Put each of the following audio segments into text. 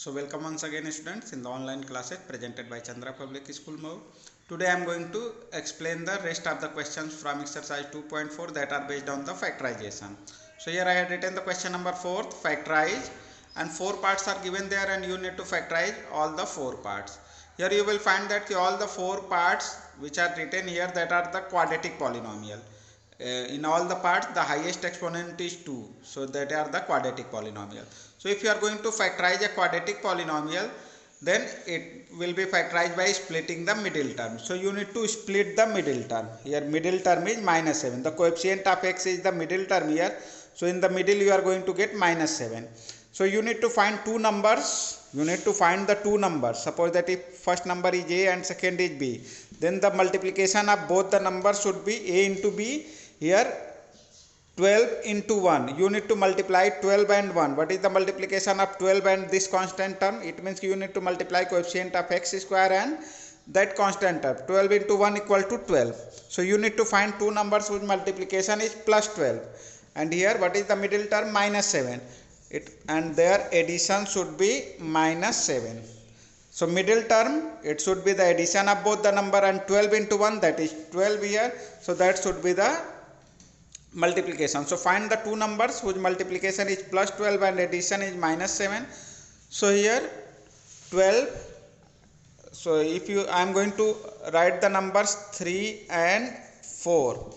So welcome once again students in the online classes presented by Chandra Public School Mau. Today I am going to explain the rest of the questions from exercise 2.4 that are based on the factorization. So here I had written the question number 4, factorize, and 4 parts are given there and you need to factorize all the 4 parts. Here you will find that all the 4 parts which are written here that are the quadratic polynomial. In all the parts the highest exponent is 2, so that are the quadratic polynomial. So if you are going to factorize a quadratic polynomial, then it will be factorized by splitting the middle term. So you need to split the middle term. Here middle term is minus 7. The coefficient of x is the middle term here, so in the middle you are going to get minus 7. So you need to find two numbers. You need to find the two numbers. Suppose that if first number is a and second is b, then the multiplication of both the numbers should be a into b. Here 12 into 1, you need to multiply 12 and 1. What is the multiplication of 12 and this constant term? It means you need to multiply coefficient of x square and that constant term. 12 into 1 equal to 12. So you need to find two numbers whose multiplication is plus 12. And here what is the middle term? Minus 7. And their addition should be minus 7. So middle term, it should be the addition of both the number, and 12 into 1, that is 12 here. So that should be the multiplication. So find the two numbers whose multiplication is plus 12 and addition is minus 7. So here 12. So if I am going to write the numbers 3 and 4.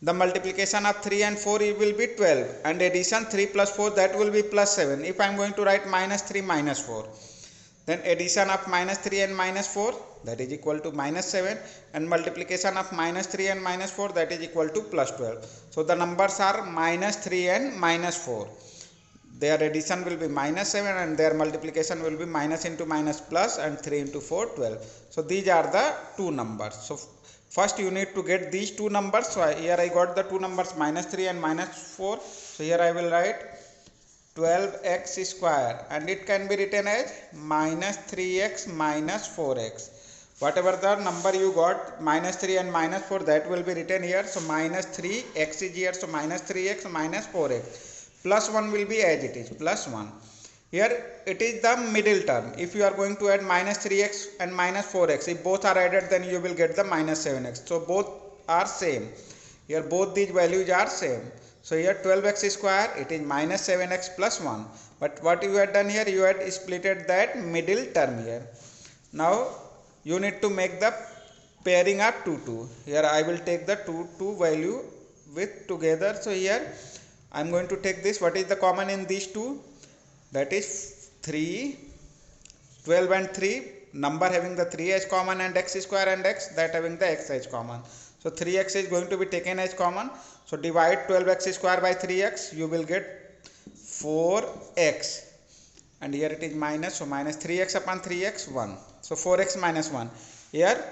The multiplication of 3 and 4 it will be 12, and addition 3 plus 4, that will be plus 7. If I am going to write minus 3 minus 4, then addition of minus 3 and minus 4, that is equal to minus 7, and multiplication of minus 3 and minus 4, that is equal to plus 12. So the numbers are minus 3 and minus 4. Their addition will be minus 7 and their multiplication will be minus into minus plus, and 3 into 4 12. So these are the two numbers. So first you need to get these two numbers. So here I got the two numbers minus 3 and minus 4. So here I will write 12x square, and it can be written as minus 3x minus 4x. Whatever the number you got, minus 3 and minus 4, that will be written here. So minus 3x is here, so minus 3x minus 4x. Plus 1 will be as it is, plus 1. Here it is the middle term. If you are going to add minus 3x and minus 4x, if both are added, then you will get the minus 7x. So both are same. Here both these values are same. So here 12x square, it is minus 7x plus 1. But what you had done here, you had splitted that middle term here. Now you need to make the pairing of 2. Here I will take the 2 value with together. So here I am going to take this. What is the common in these two? That is 3. 12 and 3, number having the 3 as common, and x square and x, that having the x as common. So 3x is going to be taken as common. So divide 12x square by 3x, you will get 4x. And here it is minus, so minus 3x upon 3x, 1. So 4x minus 1. Here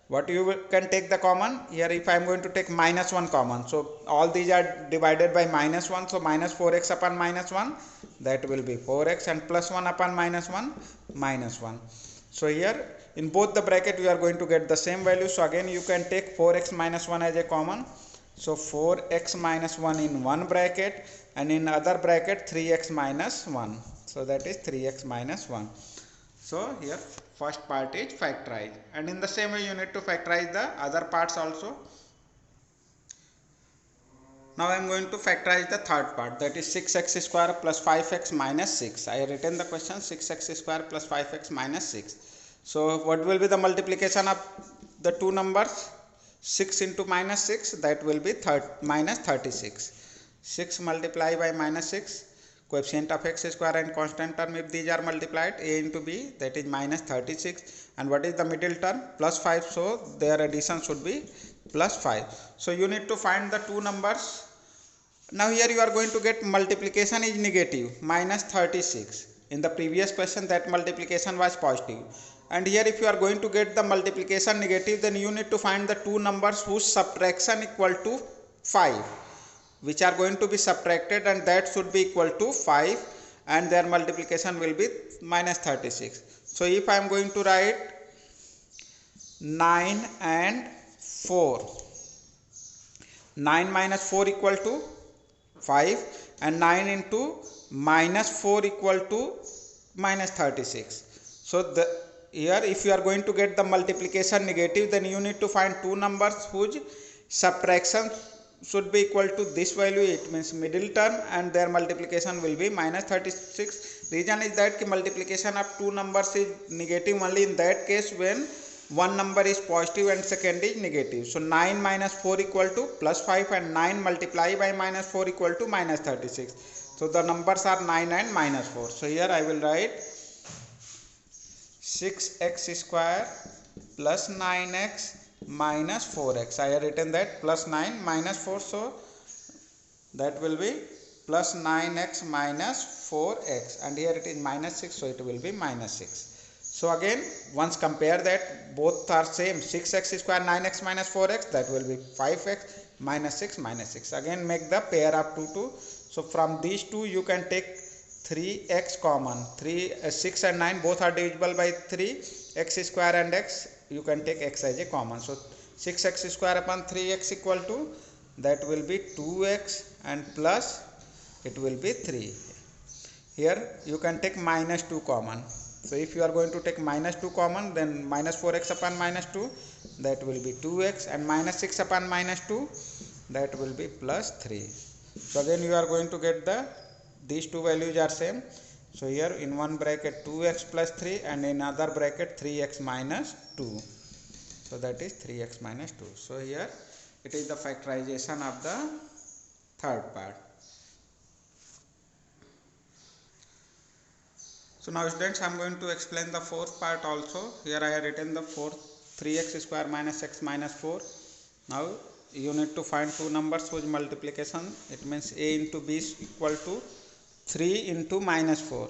what you can take the common? Here if I am going to take minus 1 common, so all these are divided by minus 1. So minus 4x upon minus 1, that will be 4x, and plus 1 upon minus 1, minus 1. So here in both the bracket we are going to get the same value. So again you can take 4x minus 1 as a common. So 4x minus 1 in one bracket, and in other bracket 3x minus 1. So that is 3x minus 1. So here first part is factorized, and in the same way you need to factorize the other parts also. Now I am going to factorize the third part, that is 6x square plus 5x minus 6. I have written the question 6x square plus 5x minus 6. So what will be the multiplication of the two numbers? 6 into minus 6, that will be minus 36. 6 multiplied by minus 6, coefficient of x square and constant term, if these are multiplied, a into b, that is minus 36. And what is the middle term? Plus 5, so their addition should be plus 5. So you need to find the two numbers. Now here you are going to get multiplication is negative, minus 36. In the previous question that multiplication was positive. And here if you are going to get the multiplication negative, then you need to find the two numbers whose subtraction equal to 5, which are going to be subtracted, and that should be equal to 5, and their multiplication will be minus 36. So if I am going to write 9 and 4, 9 minus 4 equal to 5, and 9 into minus 4 equal to minus 36. So here if you are going to get the multiplication negative, then you need to find two numbers whose subtraction should be equal to this value. It means middle term, and their multiplication will be minus 36. Reason is that multiplication of two numbers is negative only in that case when one number is positive and second is negative. So 9 minus 4 equal to plus 5, and 9 multiplied by minus 4 equal to minus 36. So the numbers are 9 and minus 4. So here I will write 6x square plus 9x minus 4x. I have written that plus 9 minus 4, so that will be plus 9x minus 4x, and here it is minus 6, so it will be minus 6. So again, once compare that, both are same. 6x square 9x minus 4x, that will be 5x minus 6 minus 6. Again make the pair of 2. So from these two you can take 3x common. 6 and 9 both are divisible by 3. X square and x, you can take x as a common. So 6x square upon 3x equal to, that will be 2x, and plus it will be 3. Here you can take minus 2 common. So if you are going to take minus 2 common, then minus 4x upon minus 2, that will be 2x, and minus 6 upon minus 2, that will be plus 3. So again you are going to get these two values are same. So here in one bracket 2x plus 3, and in other bracket 3x minus 2. So that is 3x minus 2. So here it is the factorization of the third part. So now students, I am going to explain the fourth part also. Here I have written the fourth, 3x square minus x minus 4. Now you need to find two numbers whose multiplication, it means a into b is equal to 3 into minus 4.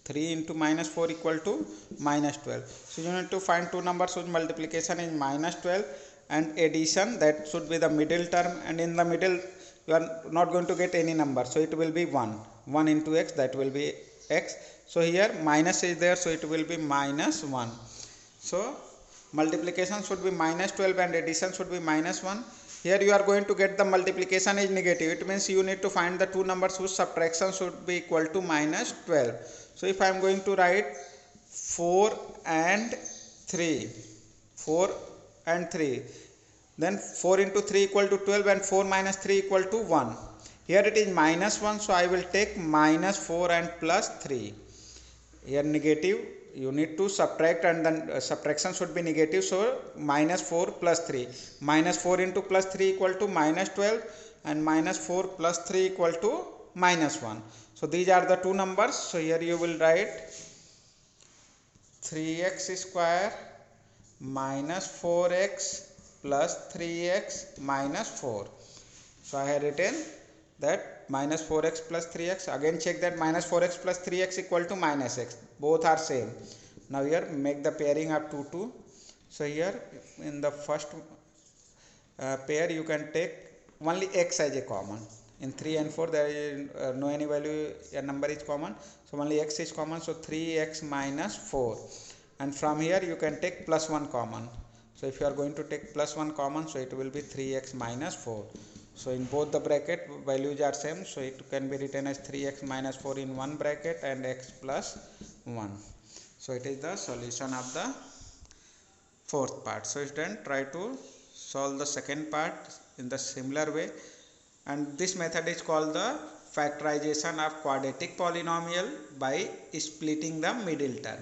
3 into minus 4 equal to minus 12. So you need to find two numbers whose multiplication is minus 12, and addition, that should be the middle term, and in the middle you are not going to get any number, so it will be 1. 1 into x, that will be x. So here minus is there, so it will be minus 1. So multiplication should be minus 12 and addition should be minus 1. Here you are going to get the multiplication is negative. It means you need to find the two numbers whose subtraction should be equal to minus 12. So if I am going to write 4 and 3, 4 and 3, then 4 into 3 equal to 12, and 4 minus 3 equal to 1. Here it is minus 1, so I will take minus 4 and plus 3. Here negative, you need to subtract, and then subtraction should be negative, so minus 4 plus 3. Minus 4 into plus 3 equal to minus 12, and minus 4 plus 3 equal to minus 1. So these are the two numbers. So here you will write 3x square minus 4x plus 3x minus 4. So I have written that minus 4x plus 3x. Again check that minus 4x plus 3x equal to minus x. Both are same. Now here make the pairing of 2. So here in the first pair you can take only x as a common. In 3 and 4 there is no any value, a number is common, so only x is common, so 3x minus 4. And from here you can take plus 1 common. So if you are going to take plus 1 common, so it will be 3x minus 4. So in both the bracket values are same, so it can be written as 3x minus 4 in one bracket and x plus 1. So it is the solution of the fourth part. So student, try to solve the second part in the similar way, and this method is called the factorization of quadratic polynomial by splitting the middle term.